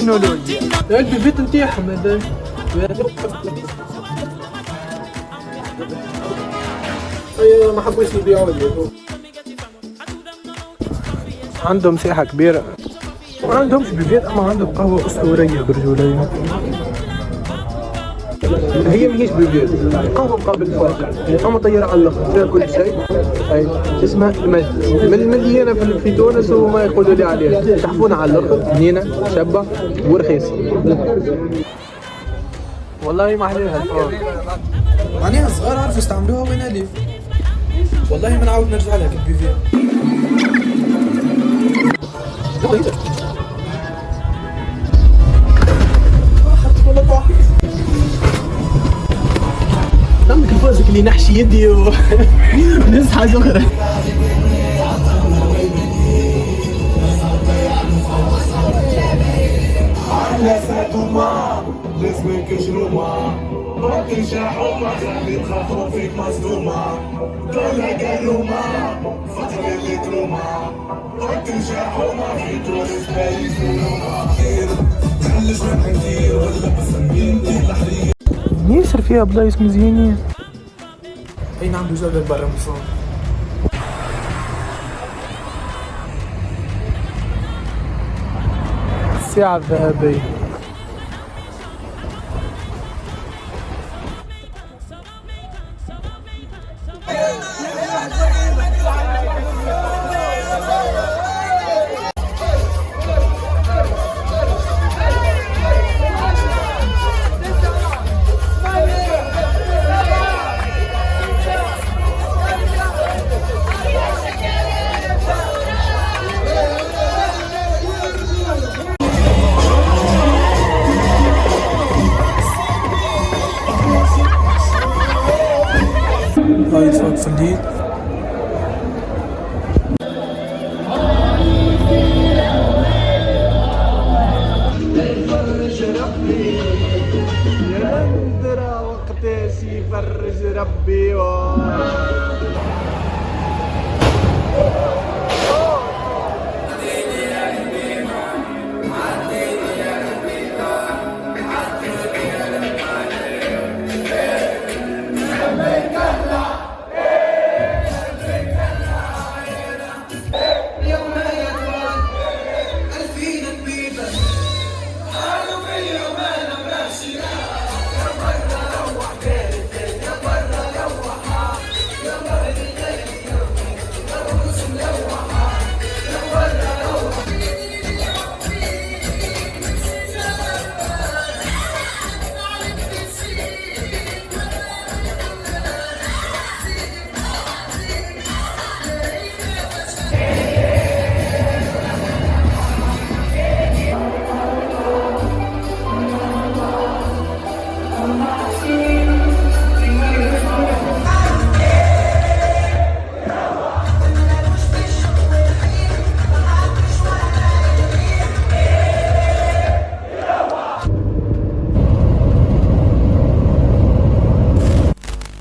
تكنولوجيا. البيت نتاعهم هذا ما حبوش يبيعوا لي. عندهم مساحة كبيرة، ما عندهمش بيبيات أما عندهم قهوة أسطورية برجولية. هي ماهيش بيبيات، قهوة مقابل الواقع، أما طيارة على الآخر فيها كل شيء. أي اسمها المجلس من مليانة في تونس وما يقولوا لي عليها، شحفونا على الآخر، بنينة شابة ورخيصة. والله ما عليها الفور معناها الصغار عرفوا يستعملوها وين الف. والله ما نعاود نرجع لها البيفي. دمك الفوزك اللي نحشي يدي وننسى حاجة أخرى. لازمك جرومة ما تنجحوا ما خلي تخافوا فيك مصدومة دولة قالومة فترة اللي تروما ما تنجحوا ما في تونس بايس ونومة تعلش من كتير ولا بسمين دي الحرية ياسر فيها بلايص مزيانين. أي نعم بجودة برا مصون. الساعة الذهبية هاي فوق في الليل. يا ندرى وقتاش يفرج ربي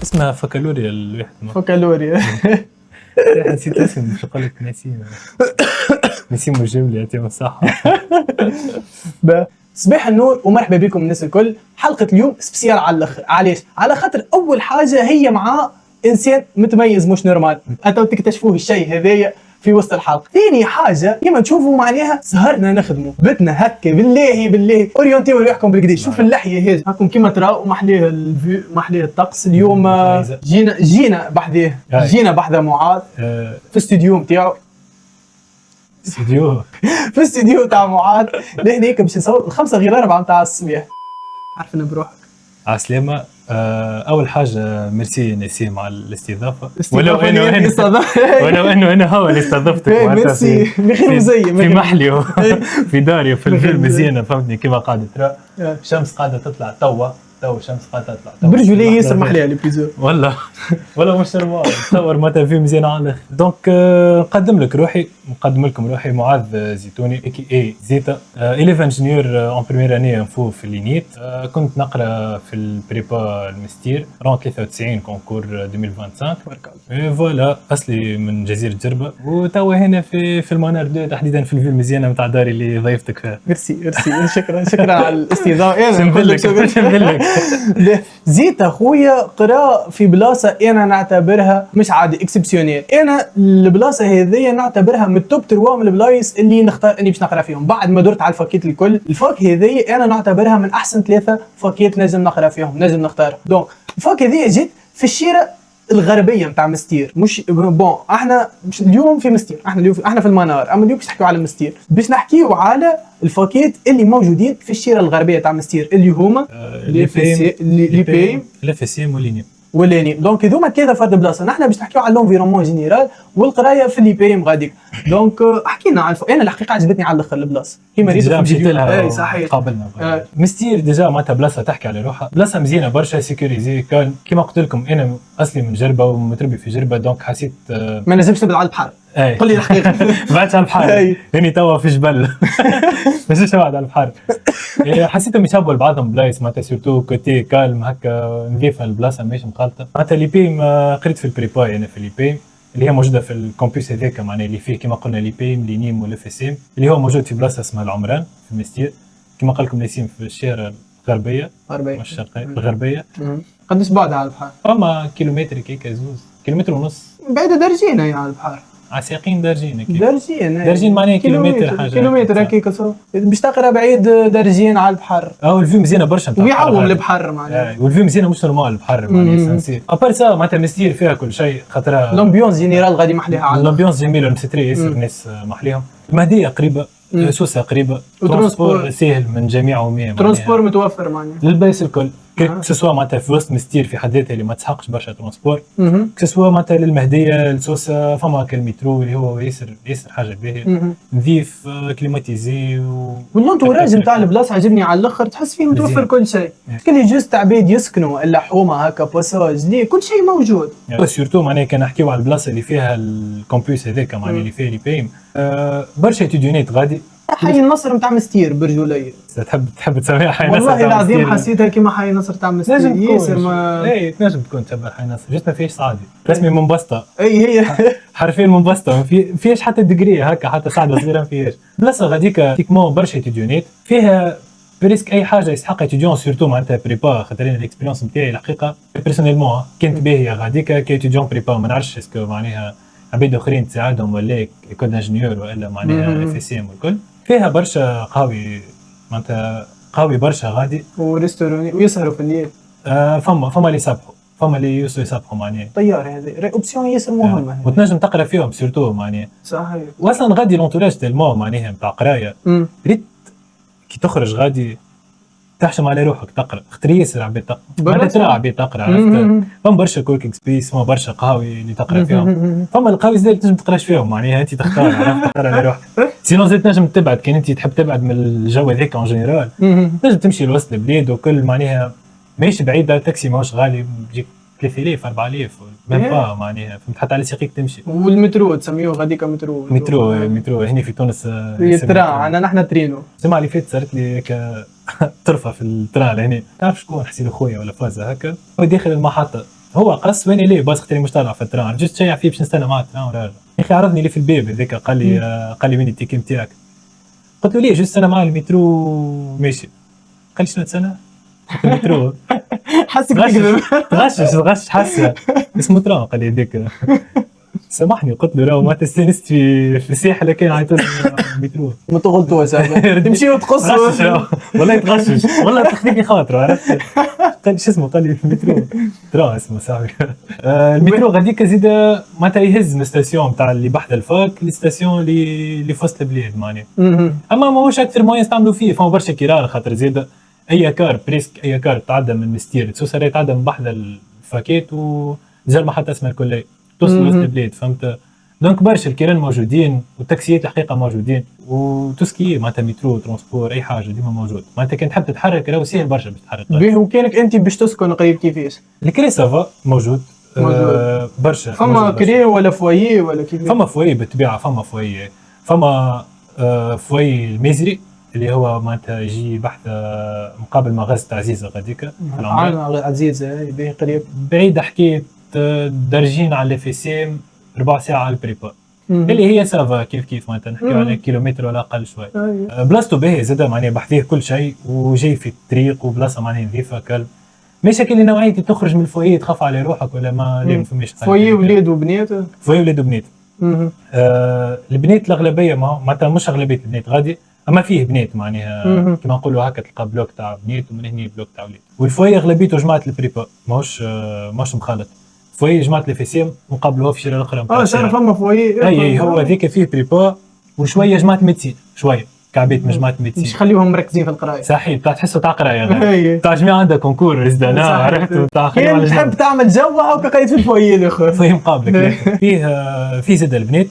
اسمها فكالوريا الواحد فكالوريا. نسيت اسم شو قلت نسيم الجبلي يعطيهم الصحة. صباح النور ومرحبا بكم الناس الكل. حلقة اليوم سبيسيال على الاخر. علاش؟ على خاطر اول حاجة هي مع انسان متميز مش نورمال، انتوا تكتشفوه الشيء هذايا في وسط الحلقة. ثاني حاجة كما تشوفوا معناها سهرنا نخدموا بتنا هكا بالله اورينتيو ريحكم بالكدا. شوف اللحية هذه هاكم كما تراو محليه الفيو محليه الطقس. اليوم جينا بحذاه جينا بحذا معاذ في الاستديو نتاعو في الاستديو تاع معاذ لهنيك باش نصور 5 غير 4 نتاع الصباح. عارفين بروحك عسلامة. أول حاجة ميرسي نسيم على الاستضافة. ولو انه انا هو اللي استضفتك ميرسي بخير زي في محلي في داري في الفيلم مزيانة فهمتني كيما قاعدة ترى الشمس قاعدة تطلع توا تو الشمس قاعده تطلع تو برجوليه ياسر محليه لي بليزيور. ولا مش نورمال تصور معناتها في مزيان على الاخر. دونك نقدم لكم روحي معاذ زيتوني اي زيتا، اليف انجينيور اون بريمير اني انفو في اللينيت. كنت نقرا في البريبا المستير رون 93 كونكور 2025 تبارك الله. فوالا اصلي من جزيره جربه، وتوا هنا في المانار 2 تحديدا في الفيل مزيانه نتاع داري اللي ضيفتك فيها. ميرسي شكرا على الاستضافه. انا شنقول لك زيت اخويا قرا في بلاصه انا نعتبرها مش عادي اكسبسيونيل. انا البلاصه هذيا نعتبرها من التوب 3 من البلايص اللي نختار اني باش نقرا فيهم بعد ما درت على الفاكيت الكل. الفاك هذيا انا نعتبرها من احسن 3 فاكيت نجم نقرا فيهم، نجم نختار. دونك الفاك هذيا جيت في الشيره الغربيه نتاع مستير. مش بون احنا اليوم في مستير، احنا في المنار، اما اليوم باش نحكيو على مستير، باش نحكيو على الفاكيت اللي موجودين في الشيره الغربيه تاع مستير اللي هما لي بي الفسيم واللينيا ولاني. دونك هذوما 3 فرد بلاصه. نحن باش نحكيو على لونفيرونمون جينيرال والقرايه في لي بي غاديك. دونك حكينا على انا الحقيقه عجبتني على الاخر البلاصه كيما ريت مشيت لها. اي صحيح قابلنا مستير ديجا معناتها بلاصه تحكي على روحها، بلاصه مزيانه برشا سيكوريزي. كان كيما قلت لكم انا اصلي من جربه ومتربي في جربه، دونك حسيت ما نجمش نبعد على البحر. قول لي الحقيقه. بعدش على البحر يعني توا في جبل ماشيش بعد على البحر. حسيتهم يشابهوا لبعضهم بلايص معناتها سورتو كوتي كالم هكا نظيفه البلاصه ماشي مخالطه. معناتها لي بي قريت في البريبا يعني في لي بي اللي هي موجوده في الكامبوس هذاك معناها اللي فيه كما قلنا لي بي لينيم والاف اس ام اللي هو موجود في بلاصه اسمها العمران في مستير كما قال لكم نسيم في الشارع الغربيه مش الشرقيه الغربيه. قداش بعد على البحر؟ فما كيلومتر كيكا زوز كيلومتر ونص بعيده درجين هي على البحر. عساقين درجين درجين معناها كيلومتر حاجه كيلومتر هكاك باش تقرا بعيد درجين على البحر. الفيو مزيانه برشا نتاع ويعوم البحر معناها والفيو مزيانه مش نورمال البحر معناها سانسير ابار سا معناتها مستير فيها كل شيء خاطرها لومبيونس جينيرال غادي محليها على الامبيونس جميله المستري ياسر الناس محليهم. المهديه قريبه سوسه قريبه وترونسبور سهل من جميع ومية ترونسبور متوفر معناها للبايس الكل كسوا معناتها في وسط مستير في حد ذاتها اللي ما تسحقش برشا ترونسبور كسوا معناتها للمهديه لسوسه فما المترو اللي هو ياسر حاجه باهيه نظيف كليماتيزي والانتوراج نتاع البلاصه عجبني على الاخر تحس فيه متوفر كل شيء كل جوست عباد يسكنوا الا حومه هكا باساج ليه كل شيء موجود. سورتو معناها كان نحكيو على البلاصه اللي فيها الكامبوس هذاك معناها اللي فيها لي بيم برشا اتيديونات غادي حي النصر نتاع مستير برجوليه. تحب تسميها حي نصر والله العظيم حسيتها كيما حي نصر تاع مستير ياسر ما اي تنجم تكون تشبه حي نصر جست ما فيهاش صعدي رسمي منبسطه اي هي حرفيا منبسطه ما فيهاش حتى ديجري هكا حتى صعده صغيره ما فيهاش. بلاصه غاديك تيكمون برشا اتيديونات فيها بريسك اي حاجه يسحق اتيديون سورتو معناتها بريبا خاطر انا الاكسبيريونس نتاعي الحقيقه بيرسونيلمون كانت باهيه غاديك كاتيديون بريبا ما نعرفش اسكو معناها عباد اخرين تساعدهم ولا ايكول انجينيور ولا معناها اف اس ام والكل فيها برشا قهوي معناتها قهوي برشا غادي وريستوروني ويسهروا في الليل. فما اللي يسبحوا فما اللي يسبحوا معناها طيار هذه اوبسيون ياسر مهمه وتنجم تقرا فيهم سورتو معناها صحيح. واصلا غادي لونتوراج تلمو معناها نتاع قرايه ريت كي تخرج غادي تحشم على روحك تقرا خاطر ياسر عباد تقرا معناتها ترى عباد تقرا عرفت فما برشا كوركينغ سبيس فما برشا قهاوي اللي تقرا فيهم فما القهاوي زاد تنجم تقراش فيهم معناها انت تختار عرفت تقرا على روحك سينو زاد تنجم تبعد كان انت تحب تبعد من الجو هذاك اون جينيرال تنجم تمشي لوسط البلاد وكل معناها ماشي بعيده تاكسي ماهوش غالي بيجيك 3000 4000 ميم با معناها فهمت حتى على سيقيك تمشي. والمترو تسميوه غاديك مترو هنا في تونس تران عندنا نحن ترينو. الجمعه اللي فاتت صارت لي هكا طرفه في التران لهنا تعرف شكون حسين خويا ولا فازه هكا هو داخل المحطه هو قص وين ليه باش خاطر مش طالع في التران جيت شيع فيه باش نستنى معاه التران وراجع يا اخي عرضني لي في الباب هذاك قال لي وين التيكي نتاعك قلت له ليه جوست انا مع المترو ماشي قال لي شنو تسنى المترو حسك غش حاسه اسمه تران قال لي هذاك سامحني قلت له ما تستانست في الساحه لكن عيطوا المترو ما تغلطوش تمشي وتقصوا والله يتغشش والله تخليني خاطره عرفت قال شو اسمه قال لي المترو ترى اسمه صاحبي المترو غاديك زيد معناتها يهز من الستاسيون نتاع اللي بحذا الفاك للستاسيون اللي في وسط البلاد معناها اما ماهوش اكثر موين يستعملوا فيه فما برشا كرار خاطر زيد اي كار بريسك اي كار تعدى من مستير تسوسر يتعدى من بحذا الفاكات وجا محطه اسمها الكليه توصل وسط البلاد فهمت دونك برشا الكيران موجودين والتاكسيات الحقيقه موجودين وتسكي معناتها مترو ترونسبور اي حاجه ديما موجود. معناتها كان تحب تتحرك راهو سهل برشا باش تتحرك. به وكانك انت باش تسكن قريب كيفاش؟ الكري سافا موجود برشا. فما موجود برشا. كري ولا فوايي ولا كيف؟ فما فوي بالطبيعه، فما فوي الميزري اللي هو معناتها يجي بحث مقابل مغازة عزيزه غاديك في العمران. عزيزه به قريب. بعيد حكيت درجين على الفيسيم ربع ساعه على البريبا اللي هي سافا كيف معناتها نحكيو على كيلومتر ولا اقل شوي. بلاصتو باهي زاده معناها بحذيه كل شيء وجاي في الطريق وبلاصه معناها نظيفه كلب. مش هكا اللي نوعيه تخرج من الفويه تخاف على روحك ولا ما فماش فويه ولاد وبنات. فويه ولاد وبنات. البنات الاغلبيه معناتها مش اغلبيه البنات غادي، اما فيه بنات معناها كما نقولوا هكا تلقى بلوك تاع بنات ومن هنا بلوك تاع ولاد. والفويه اغلبيته جماعه البريبا ماهوش مخالط. فويه جماعه الفيسيم مقابله في الشارع الاخرى. صار فما فويه. اي هو هذيك فيه بريبا وشويه جماعه ميديسين شويه كعبيت من جماعه ميديسين. مش خليهم مركزين في القرايه. صحيح تاع تحسه تاع قرايه تاع جميع عندها كونكور ريزدانا عرفت تاع خليهم تحب تعمل جو هكا قايد في الفويه الاخر. فيه مقابلك فيه زاد البنات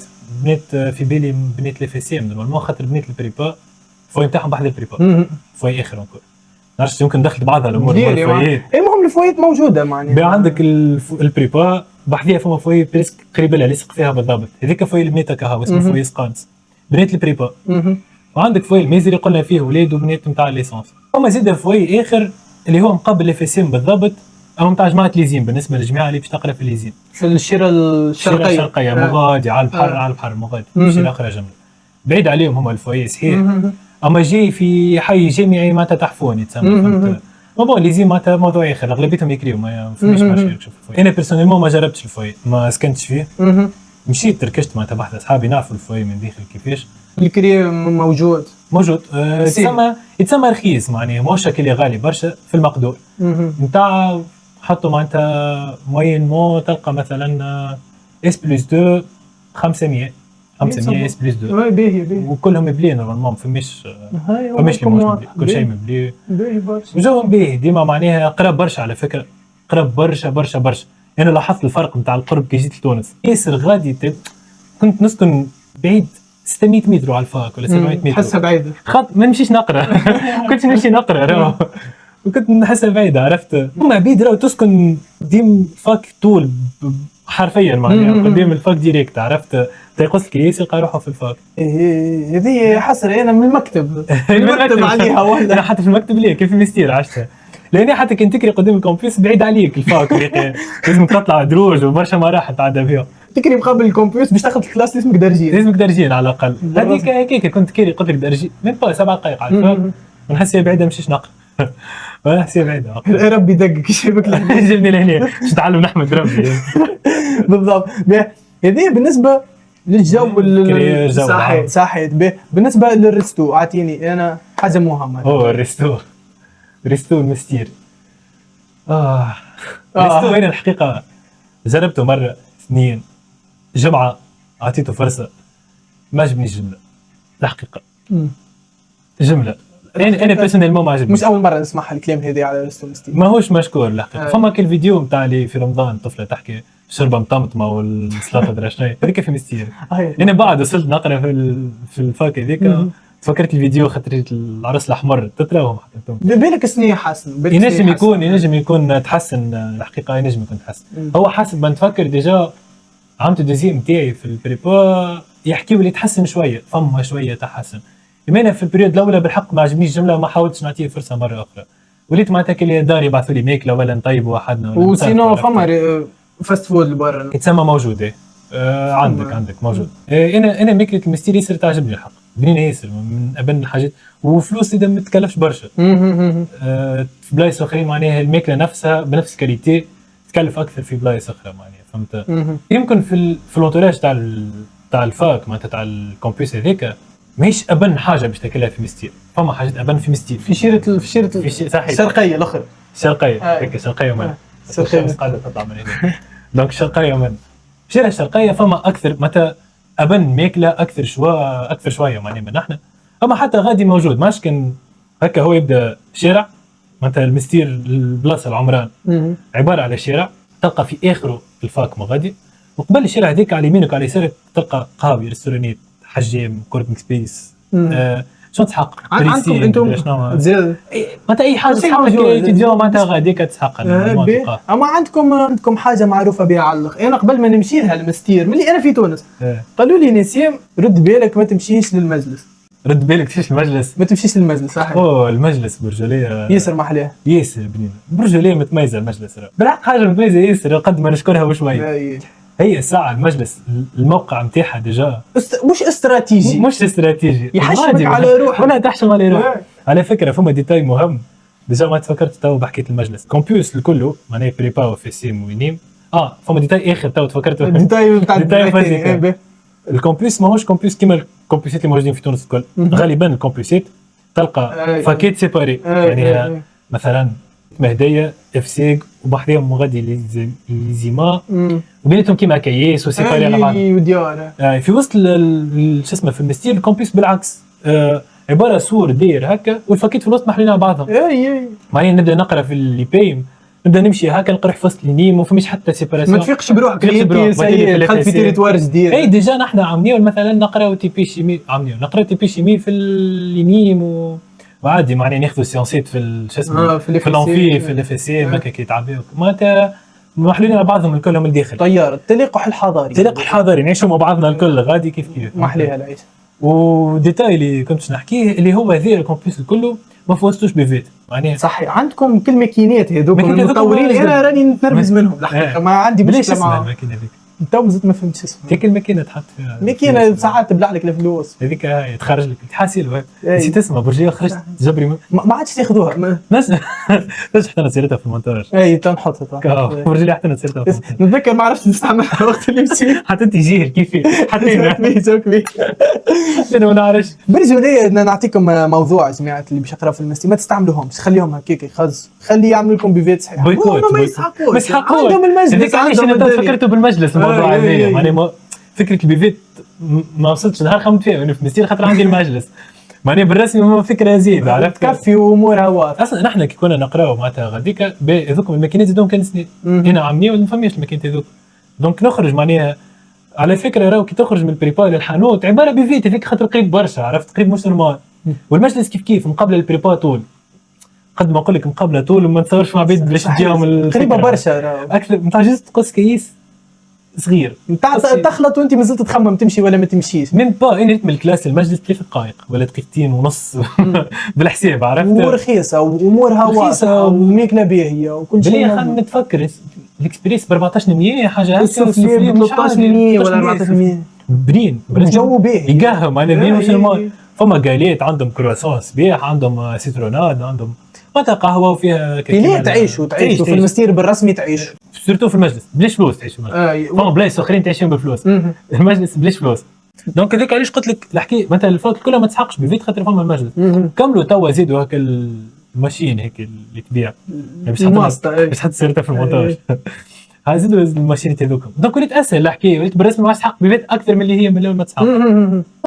في بالي بنات لي فيسيم نورمالمون خاطر بنات البريبا فوي نتاعهم بحذا البريبا فوي اخر انكور نعرفش يمكن دخلت بعضها الامور الفويات. المهم الفويات موجوده معناها. بقى عندك البريبا بحذيها فما فوي بريسك قريبه لها لصق فيها بالضبط. هذيك فوي البنات كهو اسمه فوي سقانس بنات البريبا. وعندك فوي الميزري قلنا فيه ولاد وبنات نتاع الليسونس. فما زيد فوي اخر اللي هو مقابل لي فيسيم بالضبط اما نتاع جماعه ليزين بالنسبه للجماعه اللي باش تقرا في ليزين في الشيره الشرقيه مغادي على البحر على البحر مغادي مش الاخر جنب بعيد عليهم هم الفوي صحيح. اما جاي في حي جامعي معناتها تحفون يتسمى فهمت. بون ليزين معناتها موضوع اخر اغلبيتهم يكريو ما فماش ماشي نشوف الفوي. انا بيرسونيلمون ما جربتش الفوي ما سكنتش فيه. مشيت تركشت معناتها بحث اصحابي نعرفوا الفوي من داخل كيفاش. الكري موجود يتسمى رخيص معناها ماهوش اللي غالي برشا في المقدور نتاع حطوا معناتها موين مو تلقى مثلا اس بلس 2 500 اس بلس 2 باهي وكلهم مبلي نورمالمون فماش كل شيء مبلي وجوهم باهي ديما معناها قراب برشا على فكره قراب برشا. انا لاحظت الفرق نتاع القرب كي جيت لتونس ياسر غادي كنت نسكن بعيد 600 متر على الفاك ولا 700 متر تحسها بعيده ما نمشيش نقرا كنت نمشي نقرا راهو وكنت نحسها بعيده عرفت. هم عبيد راهو تسكن قديم فاك طول حرفيا معناها قدام الفاك ديريكت عرفت تيقص الكيس يلقى روحه في الفاك. هذه حسره انا من المكتب عليها ولا انا حتى في المكتب ليه كيف مستير عشتها لاني حتى كنت تكري قدام الكومبيوتر بعيد عليك الفاك لازم تطلع دروج وبرشا مراحل تعدى فيها. تكري مقابل الكمبيوتر باش تاخذ الكلاس اسمك درجين على الاقل. هذيك هكاك كنت كيري قلت لك درجين من با 7 دقائق على الفاك ونحس هي بعيده مشيش نقرا ونحس هي بعيده ربي دقك يشبك جبني لهنا باش نتعلم نحمد ربي بالضبط. هذه بالنسبه للجو صحيح بالنسبه للريستو اعطيني انا حاجه مهمه. الريستو المستير ريستو انا الحقيقه جربته مره اثنين جمعه اعطيته فرصه ما عجبنيش جمله الحقيقه جمله انا بيرسونيلمون ما عجبني. مش اول مره نسمعها الكلام هذا على ريستو مستير ماهوش مشكور الحقيقه. فما كل فيديو نتاع اللي في رمضان طفله تحكي شربه مطمطمه والسلطه درا شنو هذيك في مستير. انا بعد وصلت نقرا في الفاك هذيك تفكرت الفيديو خاطر العرس الاحمر تتراهم حتى بالك سنيه حسن ينجم يكون تحسن الحقيقه ينجم يكون تحسن. هو حسب ما نفكر ديجا عملت الدوزيام تاعي في البريبا يحكيوا لي تحسن شويه فما شويه تحسن. انا في البريود الاولى بالحق ما عجبنيش جمله ما حاولتش نعطيه فرصه مره اخرى وليت معناتها كي دار يبعثوا لي ماكله ولا نطيبوا وحدنا وسينو فما فاست فود لبرا يتسمى موجود عندك موجود. انا ماكله المستير ياسر تعجبني الحق بنينه ياسر من ابن الحاجات وفلوس اذا ما تكلفش برشا. في بلايص اخرين معناها الماكله نفسها بنفس كاليتي تكلف اكثر في بلايص اخرى معناها فهمت. يمكن في الانتوراج تاع الفاك معناتها تاع الكومبيوس هذاك ماهيش ابن حاجه باش تاكلها في مستير. فما حاجات ابن في مستير في شيره الشرقيه الاخر شرقيه هيك شرقيه ومن الشمس قاعده تطلع من هنا دونك الشرقيه ومن الشارع الشرقيه فما اكثر متى ابن ماكله اكثر شويه معناها من احنا. اما حتى غادي موجود ماش كان هكا هو يبدا شارع معناتها المستير البلاصه العمران عباره على شارع تلقى في اخره الفاك مغادي وقبل الشارع هذيك على يمينك على يسارك تلقى قهاوي ريستورانيت حجام كوربينغ سبيس شنو تحقق؟ عندكم انتم زاد معناتها اي حاجه شيء تحقق موجود. كيتيديون معناتها غاديك تحقق باهي. اما عندكم حاجه معروفه بها على الاخر. انا قبل ما نمشي لها المستير ملي انا في تونس قالوا لي نسيم رد بالك ما تمشيش للمجلس. رد بالك تمشيش المجلس. ما تمشيش للمجلس صحيح. اوه المجلس برجوليه ياسر محلاه. ياسر بنين برجوليه متميزه المجلس بالحق حاجه متميزه ياسر قد ما نشكرها بشويه. هي الساعه المجلس الموقع نتاعها ديجا مش استراتيجي مش استراتيجي يحشمك على روحك ولا تحشم على روحك. على فكره فما ديتاي مهم ديجا ما تفكرت تو بحكيت المجلس كومبيوس الكله معناها بريبا وفيسيم وينيم فما ديتاي اخر تو تفكرت ديتاي نتاع الكومبيوس ماهوش كومبيوس كيما الكومبيوسات اللي موجودين في تونس الكل غالبا الكومبيوسات تلقى فاكيت سيباري يعني مثلا مهديه افسيك وبحذاهم غادي ليزيما وبيناتهم كيما كياس وسيباري على بعض في وسط شو اسمه في المستير الكومبيوس بالعكس عباره سور داير هكا والفاكيت في الوسط محلولين على بعضهم. معناها نبدا نقرا في اللي بايم نبدا نمشي هكا نقرا في وسط النيم وما فماش حتى سيباراسيون. ما تفيقش بروحك دخلت في تيريتوار جديد. اي ديجا نحن عاملين مثلا نقراو تي بي شيمي نقراو تي بي شيمي في النيم وعادي معناها ناخذوا سيونسيت في شو اسمه في الانفي في الاف اس اي هكا كيتعبيو معناتها محلولين على بعضهم الكل من الداخل. طيار التلقح الحضاري نعيشوا مع بعضنا الكل غادي كيف محليها العيش. وديتاي اللي كنت نحكيه اللي هو هذا الكومبيوس الكله ما فوزتوش بفيت معناها صحيح. عندكم كل ماكينات هذوك المطورين انا راني نتنرفز منهم الحقيقه ما عندي مشكله معاهم. الماكينه هذيك انت مازلت ما فهمتش اسمها. هذيك الماكينه تحط فيها ماكينه ساعات تبلع لك الفلوس هذيك تخرج لك تحاسيل نسيت اسمها برجيه خرجت جبري ما عادش تاخذوها ناس حتى نسيرتها في المونتاج اي تنحطها برجيه حتى نسيرتها نتذكر ما عرفتش نستعملها وقت اللي مشيت حتى انت جيل كيفي حتى انا ما نعرفش. برجوليه نعطيكم موضوع يا جماعه اللي باش يقراو في المستي ما تستعملوهمش خليهم هكاك يخز خلي يعملوا لكم بيفيت صحيح بويكوت ما يسحقوش عندهم المجلس عندهم فكرته بالمجلس الموضوع هذا معناها فكره البيفيت ما وصلتش نهار خممت فيها يعني في المستير خاطر عندي المجلس معناها بالرسمي ما فكره زياده عرفت تكفي وامورها واضحه. اصلا نحن كي كنا نقراو معناتها غاديك هذوكم الماكينات زادهم كان سنين هنا عامين وما فماش الماكينات هذوك دونك نخرج معناها على فكره راهو كي تخرج من البريبا للحانوت عباره بيفيت هذيك خاطر قريب برشا عرفت قريب مش نورمال والمجلس كيف مقابله البريبا طول قد ما نقول لك مقابله طول وما نتصورش مع بيت باش تجيهم قريبه برشا اكثر نتاع جست تقص كيس صغير نتاع تخلط وانت مازلت تخمم تمشي ولا ما تمشيش من با ريتم الكلاس المجلس 3 دقائق ولا دقيقتين ونص بالحساب عرفت امور رخيصه وامورها واضحه وماكله باهيه وكل شيء خلينا نتفكر الاكسبريس ب 1400 حاجه هكا السوفلي ب 1300 ولا 1400 بنين جو باهي يقهوى معناها بنين مش نورمال. فما قاليت عندهم كرواسون صباح عندهم سيتروناد عندهم معناتها قهوه وفيها كيف تعيشوا في المستير بالرسمي تعيشوا سورتو في المجلس بلاش فلوس تعيشوا فما بلايص اخرين تعيشون بفلوس المجلس بلاش فلوس دونك هذاك علاش قلت لك الحكايه مثلا الفوق كلها ما تسحقش بفيت خاطر فما المجلس كملوا توا زيدوا هكا الماشين هيك اللي تبيع باش تحط سيرتها في المونتاج هازيدوا الماشينات هذوك دونك وليت اسهل الحكايه وليت بالرسمي ما تسحق بفيت اكثر من اللي هي من الاول ما تسحق.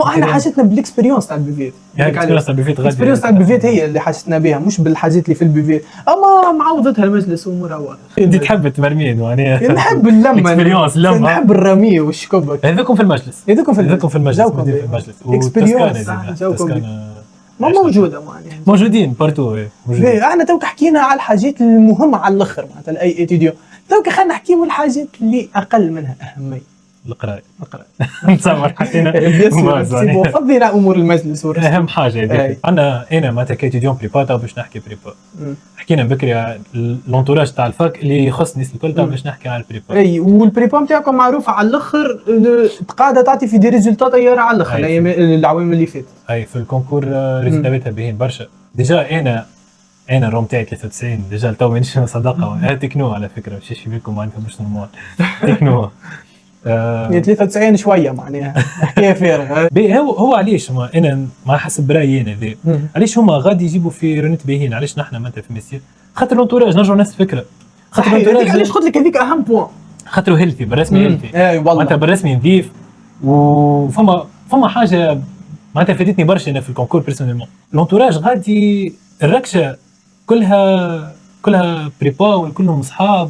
احنا حاجتنا بالاكسبيريونس تاع البيفيت الاكسبيريونس تاع البيفيت غادي الاكسبيريونس تاع البيفيت هي اللي حاجتنا بها مش بالحاجات اللي في البيفيت اما معوضتها المجلس وامورها واضحه. انت تحب التمرميد معناها نحب اللمه نحب الرمي والشكبك هذوكم في المجلس هذوكم في المجلس اكسبيريونس ما موجوده موجودين بارتو احنا توك حكينا على الحاجات المهمه على الاخر معناتها الاي اتيديو توك خلينا نحكيو الحاجات اللي اقل منها اهميه. القرايه نتصور حكينا فضينا امور المجلس اهم حاجه هذيك انا معناتها كايتيديون بريبا باش نحكي بريبا حكينا بكري لونتوراج تاع الفاك اللي يخص الناس الكل باش نحكي على البريبا. اي والبريبا نتاعكم معروفه على الاخر قاعده تعطي في دي ريزولتا طياره على الاخر العوام اللي فاتت. اي في الكونكور ريزولتاتها باهين برشا ديجا انا الروم تاعي 93 ديجا تو مانيش صدقه تكنو على فكره مش في بالكم معناتها مش نورمال تكنو 93 شويه معناها حكايه فارغه. هو علاش انا ما حسب برايي انا ذي علاش هما غادي يجيبوا في رونت باهين علاش نحن معناتها في ميسير خاطر لونتوراج نرجعوا نفس الفكره خاطر لونتوراج علاش قلت لك هذيك اهم بوان خاطر هيلثي بالرسمي هيلثي اي والله معناتها بالرسمي نظيف وفما حاجه معناتها فاتتني برشا انا في الكونكور بيرسونيلمون لونتوراج غادي الركشه كلها بريبا وكلهم اصحاب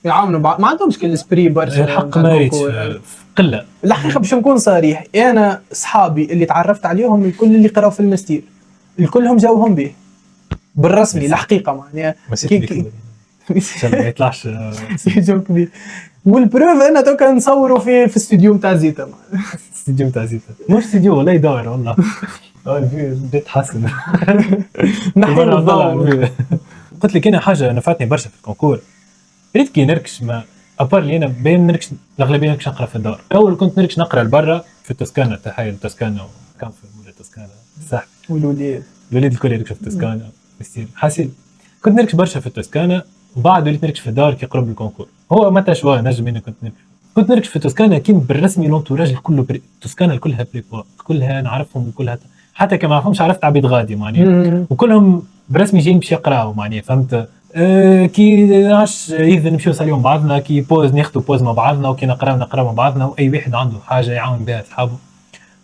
يعاونوا بعض، ما عندهمش كل سبري برشا. الحق ما ريتش في قله. الحقيقه باش نكون صريح، انا اصحابي اللي تعرفت عليهم الكل اللي قراوا في الماستير الكلهم جاوهم به بالرسمي الحقيقه معناها عشان ما يطلعش جوك بيه. والبروف انا توكا نصوروا في الاستوديو نتاع زيتا استديو تاع زيتا، مش استديو والله يدور والله. الفيو بديت تحسن. نحن الضوء. قلت لك انا حاجه نفعتني برشا في الكونكور، ريت كي نركش ما ابار اللي انا بين نركش الاغلبيه نركش نقرا في الدار. اول كنت نركش نقرا لبرا في التوسكانا، تحيه التوسكانا وكان في مولا التوسكانا صح. والوليد الكل يركشوا في التوسكانا بيصير حاسين. كنت نركش برشا في التوسكانا وبعد وليت نركش في الدار كي قرب الكونكور. هو متى شويه نجم انا كنت نركش في التوسكانا كين بالرسمي لونتوراج كله التوسكانا كلها بريبوا، كلها نعرفهم وكلها حتى كما نعرفهمش عرفت عبيد غادي معناها وكلهم برسمي جايين باش يقراوا معناها فهمت. كي عاش اذا نمشيو نساليو مع بعضنا، كي بوز ناخذوا بوز مع بعضنا، وكي نقراو مع بعضنا، واي واحد عنده حاجه يعاون بها صحابه.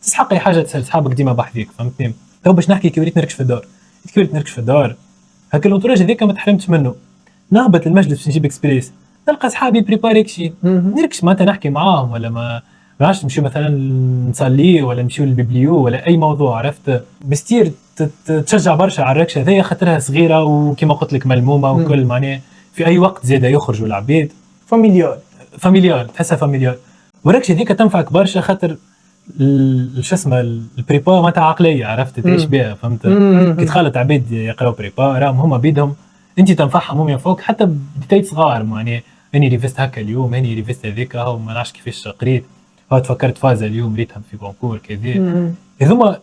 تسحق اي حاجه تسال صحابك ديما بحذيك فهمتني. تو باش نحكي كي وليت نركش في الدار، كي وليت نركش في الدار هكا الانتوراج هذاك ما تحرمتش منه. نهبط المجلس باش نجيب اكسبريس نلقى صحابي بريباري كشي نركش معناتها نحكي معاهم، ولا ما عادش نمشيو مثلا نصلي ولا نمشيو للبيبليو ولا اي موضوع عرفت. بستير تشجع برشا على الركشه هذيا خاطرها صغيره وكما قلت لك ملمومه وكل معناها في اي وقت زاده يخرجوا العباد فاميليار تحسها فاميليار. والركشه هذيك تنفعك برشا خاطر شو اسمه البريبا معناتها عقليه عرفت تعيش بها فهمت. كي تخلط عباد يقراو بريبا راهم هما بيدهم انت تنفعهم هم ينفوك حتى بديت صغار معناها. اني ريفست هكا اليوم، اني ريفست هذيك، هاو ما نعرفش كيفاش قريت، هاو تفكرت فازه اليوم ريتها في كونكور كذا. هذوما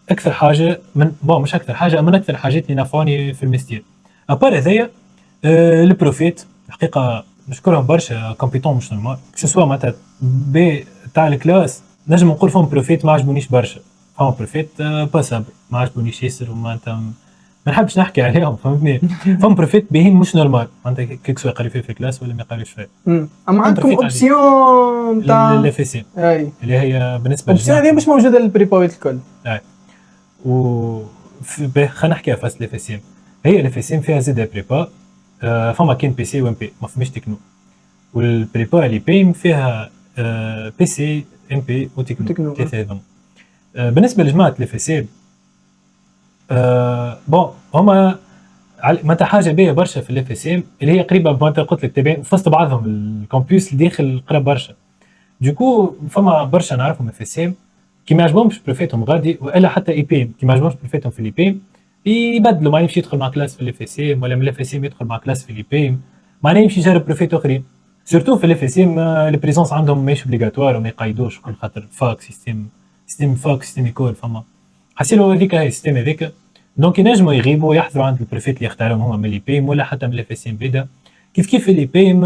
اكثر حاجه من مش اكثر حاجه من اكثر الحاجات اللي نفعوني في الماستير. ابار هذايا البروفيت الحقيقه نشكرهم برشا كومبيتون مش نورمال شو سوا معناتها بي تاع الكلاس نجم نقول فهم بروفيت ما عجبونيش برشا، فهم بروفيت باسابل ما عجبونيش ياسر ومعناتها ما نحبش نحكي عليهم فهمتني. فهم بروفيت باهين مش نورمال معناتها كيك سوا يقري في الكلاس ولا ما يقريش فيه. اما عندكم اوبسيون تاع الافيسي اللي هي بالنسبه الاوبسيون هذه مش موجوده للبريباويت الكل. اي و خلينا نحكي فاس الافيسي. هي الافيسي فيها زيد بريبا فما كاين بي سي وام بي ما فماش تكنو، والبريبا اللي بيم فيها بي سي ام بي وتكنو ثلاثه هذوما. بالنسبه لجماعه الافيسي بون هما معناتها حاجه باهيه برشا في الاف اس ام اللي هي قريبه معناتها قلت لك تبين في وسط بعضهم الكامبيوس اللي داخل قرب برشا. دوكو فما برشا نعرفهم اف اس ام كي ما عجبهمش بروفيتهم غادي والا حتى اي بي ام كي ما عجبهمش بروفيتهم في الاي بي ام يبدلوا معناها يمشي يدخل مع كلاس في الاف اس ام ولا من الاف اس ام يدخل مع كلاس في الاي بي ام معناها يمشي يجرب بروفيت اخرين. سورتو في الاف اس ام البريزونس عندهم ماهيش اوبليغاتوار وما يقيدوش كل خاطر فاك سيستم فاك سيستم يكون فما حسيلو هذيك هي السيستم هذيك. دونك ينجموا يغيبوا ويحضروا عند البروفيت اللي يختارهم هما من الاي بي ام ولا حتى من الاف اس ام بيدا. كيف الاي بي ام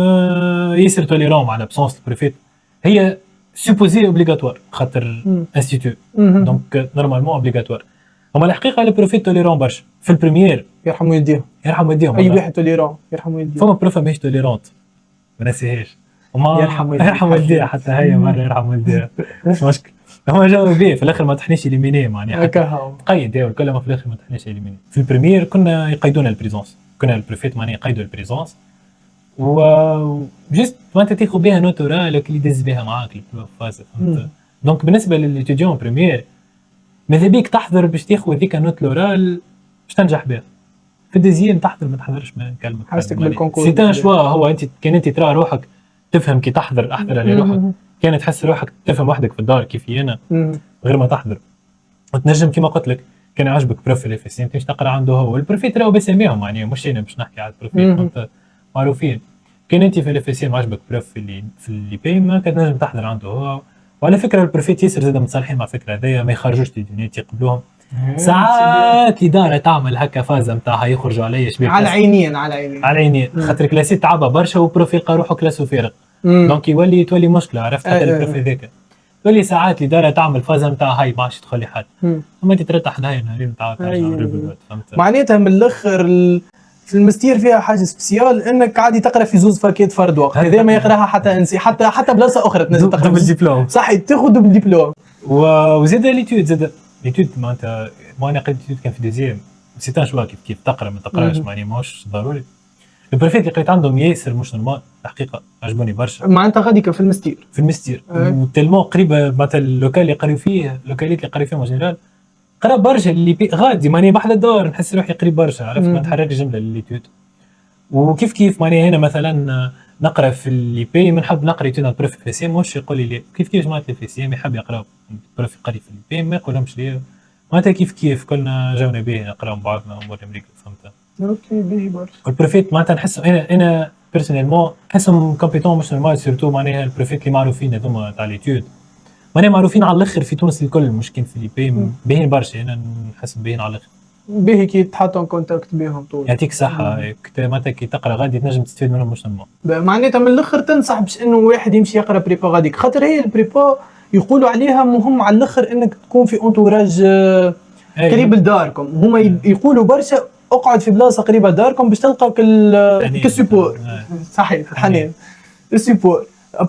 ياسر توليرون على ابسونس البروفيت هي سوبوزي اوبليغاتوار خاطر انستيتو دونك نورمالمون اوبليغاتوار. هما الحقيقه البروفيت توليرون برشا في البريمير يرحموا يديهم اي واحد توليرون يرحموا يديهم. فما بروفا ماهيش توليرونت ما نسيهاش وما يرحم والديها حتى هي مره يرحم والديها مش مشكل. هما جاوا بيه في الاخر ما طحنيش اليميني معناها هكا قيد الكل ما في الاخر ما طحنيش اليميني. في البريمير كنا يقيدونا البريزونس كنا البروفيت معناها يقيدوا البريزونس و جست ما انت تاخذ بها نوتورا لو اللي دز بها معاك الفاز فهمت. دونك بالنسبه للاتيديون بريمير ماذا بيك تحضر باش تاخذ ذيك النوت لورال باش تنجح بها. في الديزيام تحضر ما تحضرش ما نكلمك حاجتك بالكونكور سي تان شوا. هو انت كان انت ترى روحك تفهم كي تحضر احضر على روحك كان تحس روحك تفهم وحدك في الدار كيفي انا غير ما تحضر وتنجم كيما قلت لك كان عاجبك بروفيل اف اس ام تمشي تقرا عنده هو البروفيت راهو بسميهم معناها مش انا باش نحكي على البروفيت فهمت معروفين. كان انت في الاف اس ام عاجبك بروفيل في اللي بي ما كتنجم تحضر عنده هو. وعلى فكره البروفيت ياسر زاد متصالحين مع الفكره هذيا ما يخرجوش الدنيا يقبلوهم. ساعات إدارة تعمل هكا فازة نتاعها يخرجوا عليا شبيه على عينين خاطر كلاسيت تعبى برشا وبروفيل لقى روحه كلاسو فارغ دونك تولي مشكلة عرفت حتى البروفيل ذاك تولي ساعات الإدارة تعمل فازة نتاع هاي ما عادش تدخل لي حد اما انت ترتاح هاي نهارين نتاع فهمت معناتها من الاخر في الماستير فيها حاجه سبيسيال انك عادي تقرا في زوز فاكيت فرد وقت هذا ما يقراها حتى انسي حتى بلاصه اخرى تنجم تقرا بالدبلوم صح تاخذ بالدبلوم. وزاد ليتود معناتها قريت ليتود كان في دوزيام سي تان شوا كيف تقرا ما تقراش معناها ماهوش ضروري. البريفيت اللي قريت عندهم ياسر مش نورمال الحقيقه، عجبوني برشا معناتها غادي في المستير. في المستير أي. وتلمو قريبه مثلا اللوكال اللي قريو فيه، اللوكاليت اللي قريو فيهم جنرال قراب برشا اللي غادي ماني بحد الدور نحس روحي قريب برشا، عرفت ما نتحرك جمله لليتيود. وكيف كيف ماني هنا مثلا نقرا في اللي بي منحب نقرا تينا بروف في سي مش يقول لي لا كيف كيف جماعه في سي يحب يقرا بروف قري في اللي بي ما يقولهمش لي معناتها كيف كيف كلنا جاونا به نقراو مع بعضنا امور امريكا فهمت. اوكي باهي برشا. والبروفيت معناتها نحس انا بيرسونيلمون نحسهم كومبيتون مش نورمال سيرتو معناها البروفيت اللي معروفين هذوما تاع ليتيود معناها معروفين على الاخر في تونس الكل مش كاين في اللي بي باهيين برشا انا نحسهم باهيين على الاخر. باهي كي تحطوا كونتاكت بهم طول. يعطيك الصحة معناتها كي تقرا غادي تنجم تستفيد منهم مش نورمال. معناتها من الاخر تنصح باش انه واحد يمشي يقرا بريبا غاديك، خاطر هي البريبا يقولوا عليها مهم على الاخر انك تكون في انتوراج قريب لداركم، هما يقولوا برشا اقعد في بلاصه قريبه لداركم باش تلقى كالسيبور. صحيح الحنان السيبور.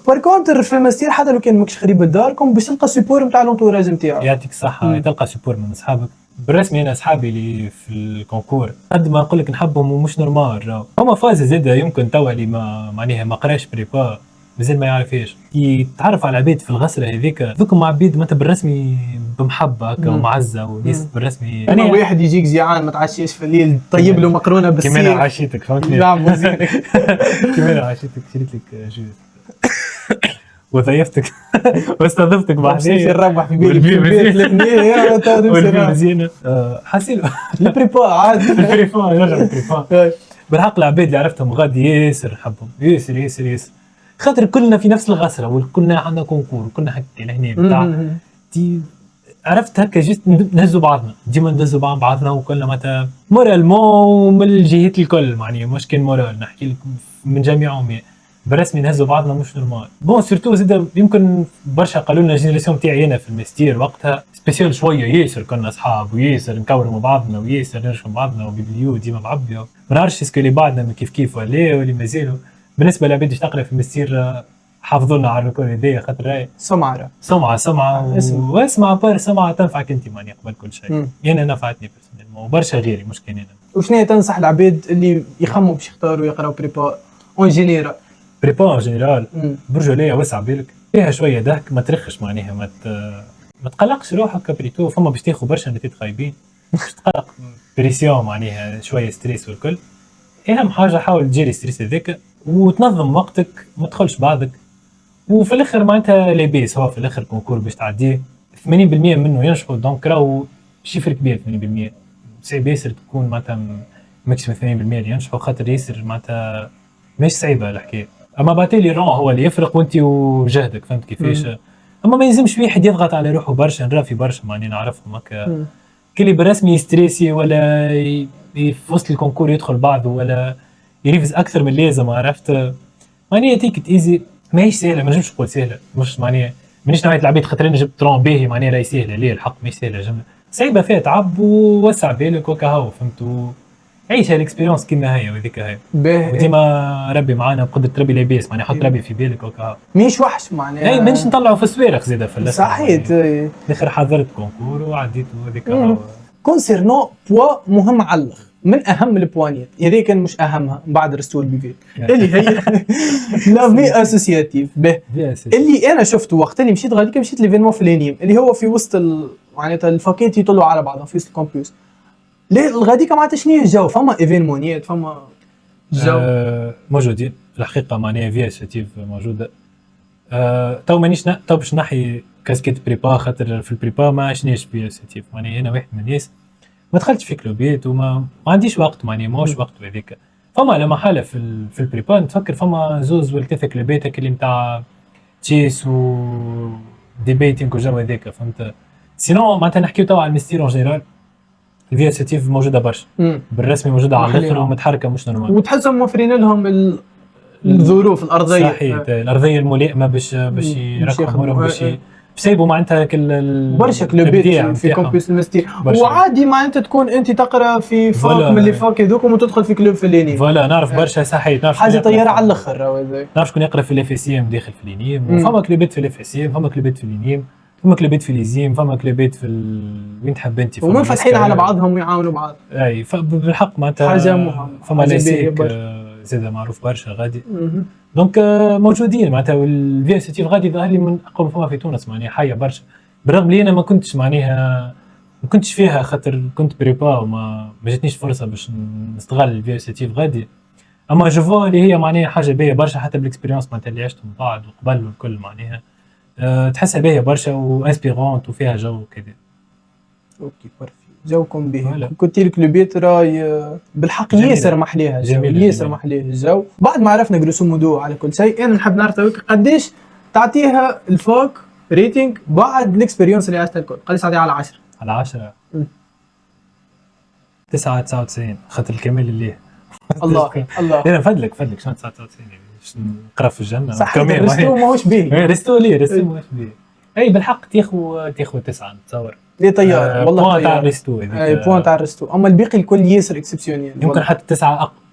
بار كونتر في الماستير حتى لو كان ماكش قريب لداركم باش تلقى سيبور نتاع الانتوراج نتاعو. يعطيك الصحة تلقى سيبور من اصحابك. بالرسمي انا اصحابي اللي في الكونكور قد ما نقول لك نحبهم ومش نورمال هما فاز زاده يمكن توا اللي ما معناها ما قراش بريبا مازال ما يعرفهاش يتعرف على عباد في الغسله هذيك ذوكم عبيد معناتها بالرسمي بمحبه هكا ومعزه وناس بالرسمي انا واحد يجيك جيعان ما تعشيش في الليل طيب له مقرونه بالسيف كيما انا عشيتك فهمتني نعم وزينك كيما انا عشيتك شريت لك جوز وضيفتك واستضفتك بعدين نربح في بيتي والبيت مزيانه حاسين البريبا عادي البريفا نرجع البريفا بالحق العباد اللي عرفتهم غادي ياسر نحبهم ياسر ياسر ياسر خاطر كلنا في نفس الغسره وكلنا عندنا كونكور وكلنا هكا لهنا بتاع عرفت هكا جيت نهزوا بعضنا ديما ندزوا بعضنا وكلنا معناتها مورالمون من الجهات الكل معناها مش كان مورال نحكي لك من جميعهم بالرسمي نهزوا بعضنا مش نورمال. بون سيرتو زاد يمكن برشا قالوا لنا الجينيراسيون تاعي انا في الماستير وقتها سبيسيال شويه ياسر كنا اصحاب وياسر نكوروا مع بعضنا وياسر نرشوا مع بعضنا وبيبليو ديما معبيه ما نعرفش اسكو اللي بعدنا كيف كيف ولا واللي مازالوا. بالنسبه للعباد اللي تقرا في الماستير حافظوا لنا على الركور هذايا خاطر راهي سمعه واسمع بار سمعه تنفعك انت ماني قبل كل شيء انا نفعتني بيرسونيلمون وبرشا غيري مش كان انا. وشنو تنصح العباد اللي يخموا باش يختاروا يقراو بريبا اون جينيرال؟ بريبا جنرال برجوليه وسع بالك فيها شويه ضحك ما ترخش معناها ما تقلقش روحك كبريتو فما باش تاخذ برشا نتيجة خايبين باش تقلق بريسيون معناها شويه ستريس والكل. اهم حاجه حاول تجيري ستريس هذاك وتنظم وقتك ما تدخلش بعضك وفي الاخر معناتها لاباس هو في الاخر كونكور باش تعديه 80% منه ينجحوا دونك راهو شيفر كبير 80% صعيب ياسر تكون معناتها ماكسيموم 80% اللي ينجحوا خاطر ياسر معناتها مش صعيبه الحكايه. اما بعتالي رون هو اللي يفرق وانت وجهدك فهمت كيفاش. اما ما يلزمش واحد يضغط على روحه برشا نرى في برشا معني نعرفهم هكا كلي بالرسمي يستريسي ولا في وسط الكونكور يدخل بعضه ولا يريفز اكثر من اللازم عرفت معني تيك ايزي ماهيش سهله ما نجمش نقول سهله مش معني مانيش نوعيه العباد خاطر انا جبت رون باهي معني راهي سهله ليه الحق ماهيش سهله جمله صعيبه فيها تعب ووسع بالك وكهو فهمتوا عيش هالاكسبيريونس كيما هي وهذيك هي وديما ربي معانا بقدرة ربي لاباس معناها حط ربي في بالك وكا مش وحش معناها اي مانيش نطلعوا في السوارق زاده في الاخر صحيح الاخر حضرت كونكور وعديت وهذيك كونسيرنو بوا مهم على الاخر من اهم البوانيات هذيك كان مش اهمها بعد رسول بيفيك اللي هي لا في اسوسياتيف به اللي انا شفته وقت اللي مشيت غاديك مشيت ليفينمون في لينيم اللي هو في وسط معناتها الفاكيت يطلعوا على بعضهم في وسط الكامبيوس ليه الغاديكا معناتها شنو هي الجو فما ايفينمونيات فما جو موجودين الحقيقه معناها في اسوسياتيف موجوده تو مانيش تو باش نحي كاسكيت بريبا خاطر في البريبا ما عشناش في اسوسياتيف معناها انا واحد من الناس ما دخلتش في كلوبيت وما عنديش وقت معناها ماهوش وقت هذيك فما لما حاله في البريبا نتفكر فما زوز ولا ثلاثه كلوبيت اللي نتاع تشيس و ديبيتينغ وجو هذاك فهمت سينو معناتها نحكيو توا على المستير اون جينيرال الفي اسوسياتيف موجوده برشا بالرسمي موجوده على الاخر ومتحركه مش نورمال وتحسهم موفرين لهم الظروف الارضيه صحيح الارضيه الملائمه باش يركبوا امورهم باش بسيبوا معناتها برشا كلوبيت في كومبيوس المستير وعادي معناتها تكون انت تقرا في فاك من اللي فاك هذوكم وتدخل في كلوب في اللينيم فوالا نعرف برشا صحيح نعرف حاجه طياره على الاخر نعرف شكون يقرا في الاف سي ام داخل في اللينيم وفما كلوبيت في الاف سي ام فما كلوبيت في اللينيم فما كلوبيت في ليزيم فما كلوبيت في وين تحب انت ومنفتحين على بعضهم ويعاونوا بعض اي بالحق معناتها حاجه مهمه فما لاسيك زاد معروف برشا غادي. دونك موجودين معناتها، والفي اس تي غادي ظهر لي من اقوى فما في تونس معناها، حيه برشا. بالرغم لي انا ما كنتش معناها ما كنتش فيها خاطر كنت بريبا وما جاتنيش فرصه باش نستغل الفي اس تي غادي. اما جو فوا اللي هي معناها حاجه باهيه برشا، حتى بالاكسبيريونس معناتها اللي عشت من بعد وقبل والكل معناها تحسها باهيه برشا وانسبيرونت وفيها جو كذا. اوكي بارفي، جوكم به. فوالا. كنت لك لوبيت راي بالحق جميلة. ياسر محليها الجو، جميلة، ياسر جميلة. محليها الجو. بعد ما عرفنا جلوس مودو على كل شيء، انا نحب نعرف توك قديش تعطيها الفوق ريتنج بعد الاكسبيريونس اللي عشتها الكل، قديش تعطيها على 10؟ على 10 9.99 خاطر الكمال اللي الله الله. لا فضلك شنو 99 يعني باش نقرا في الجنه صح، كمان. الرستو ماهوش باهي. ريستو ماهوش بيه. اي بالحق تاخذ 9 نتصور. ليه طيار والله بوان تاع طيار. ريستو اي بوان تاع الرستو، اما الباقي الكل ياسر اكسبسيونيل. يمكن حتى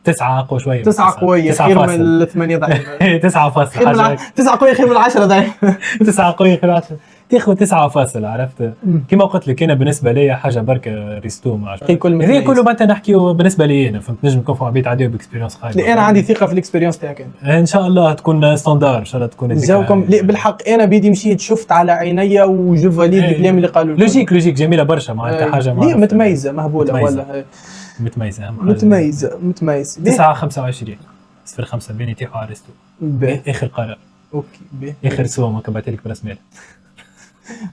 9 اقوى شويه. 9 قوية خير من الثمانية ضعيفة. 9 فاصل حاجه 9 قوية خير من 10 ضعيفة. 9 قوي خير 10 تاخذ 9 فاصل. عرفت كيما قلت لك انا بالنسبه لي حاجه بركه ريستو ما باقي الكل هذا متميز. كله معناتها نحكيو بالنسبه لي انا، فهمت نجم نكون فما بيت عادي باكسبيريونس خايبه. انا عندي ثقة في الاكسبيريونس تاعك انت. ان شاء الله تكون ستاندار، ان شاء الله تكون هذيك. جاوكم لا بالحق، انا بيدي مشيت شفت على عينيا وجو فاليد إيه. الكلام اللي قالوا لي. لوجيك جميله برشا معناتها حاجه ليه متميزة مهبولة ولا متميزه اهم حاجه متميز 9.25 0.5 بين يتيحوا على ريستو. باهي. اخر قرار اوكي باهي اخر سوى ما كبعت لك براس مال.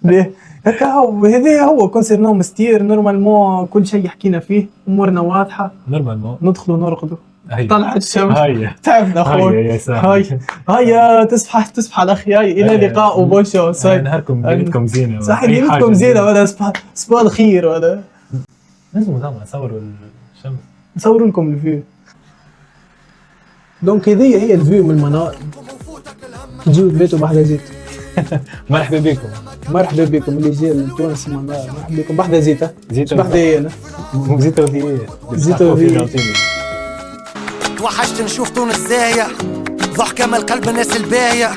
باهي. هكا هذا هو كونسيرنون مستير. نورمالمون كل شيء حكينا فيه، امورنا واضحة، نورمالمون ندخلوا نرقدوا. هاي طلعت الشمس هاي تعبنا هاي اخوي. يا سامي. هاي تصبح على خير. الى هاي. لقاء وبوشو ساي. نهاركم ليلتكم زينه. صح أي حاجة ليلتكم زينه ولا صباح الخير ولا لازم زعما نصوروا الشمس. نصور لكم الفيو. دونك هذه هي الفيو من المنار. تجيو تبيتوا بحذا زيت. مرحبا بكم. مرحبا بكم اللي جاي لتونس المنار. مرحبا بكم بحذا زيت. زيت بحذا انا زيت وفي زيت وفي. توحشت نشوف تونس زايا، ضحكة من القلب الناس البايع،